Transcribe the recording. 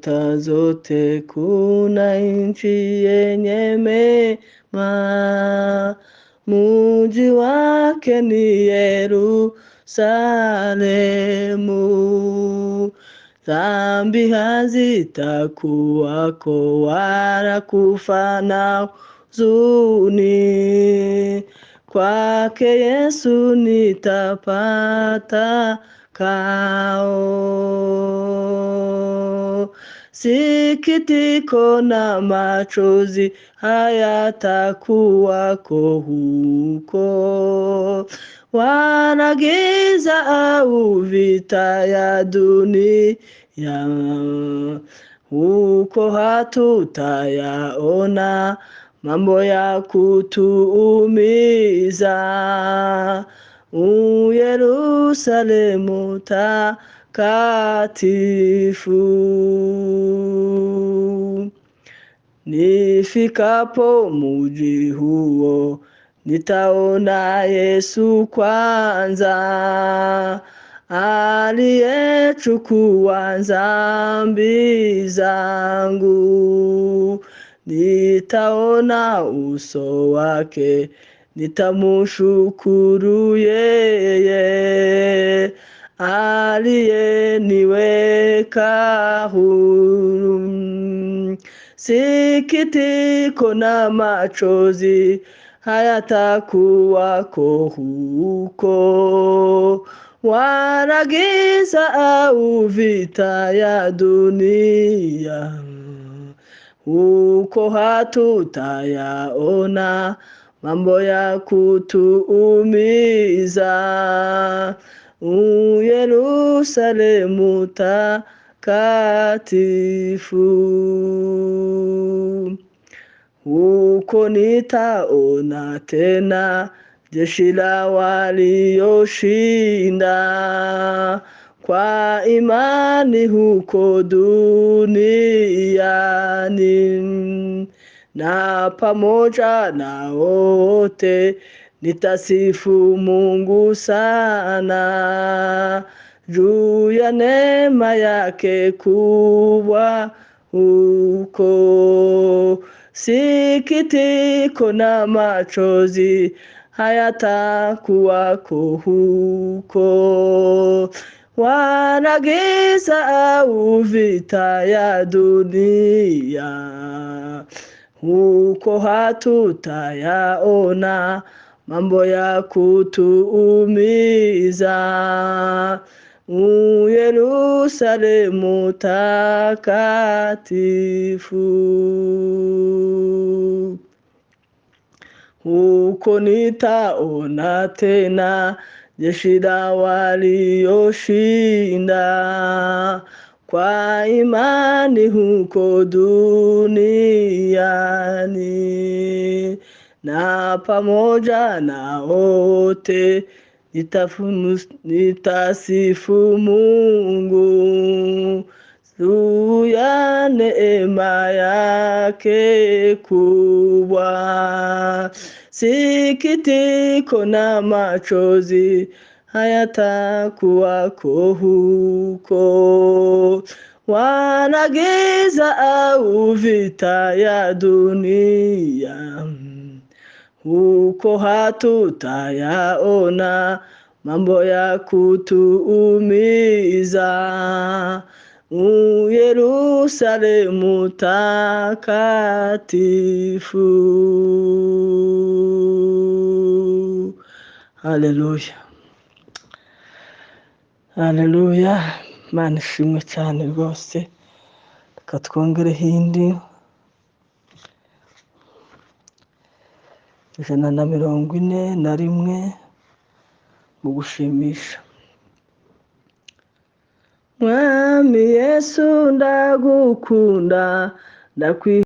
nyota zote, kuna nchi yenye mema, mji wake ni Yerusalemu. Dhambi hazitakuwako wala kufa na huzuni, kwake Yesu nitapata kao. Sikitiko na machozi hayatakuwako huko, wala giza au vita ya dunia, huko hatutayaona mambo ya kutuumiza. Yerusalemu takatifu. Nifikapo mji huo, nitaona Yesu kwanza, aliyechukua dhambi zangu. Nitaona uso wake, nitamshukuru yeye, aliyeniweka huru. Sikitiko na machozi hayatakuwako huko, wala giza au vita ya dunia, huko hatutayaona mambo ya kutuumiza. Yerusalemu takatifu. Huko nitaona tena jeshi la walioshinda kwa imani huko duniani, na pamoja na wote nitasifu Mungu sana juu ya neema yake kubwa huko. Sikitiko na machozi hayatakuwako huko, wala giza au vita ya dunia, huko hatutayaona mambo ya kutuumiza. Yerusalemu takatifu. Huko nitaona tena jeshi la walioshinda kwa imani huko duniani, na pamoja na wote nitasifu Mungu juu ya neema yake kubwa. Sikitiko na machozi hayatakuwako huko, wala giza au vita ya dunia, huko hatutayaona mambo ya kutuumiza. Yerusalemu takatifu. Haleluya, haleluya. Imana ishimwe cyane rwose. Reka twongereho indi 141 mu gushimisha. Mwami Yesu ndagukunda,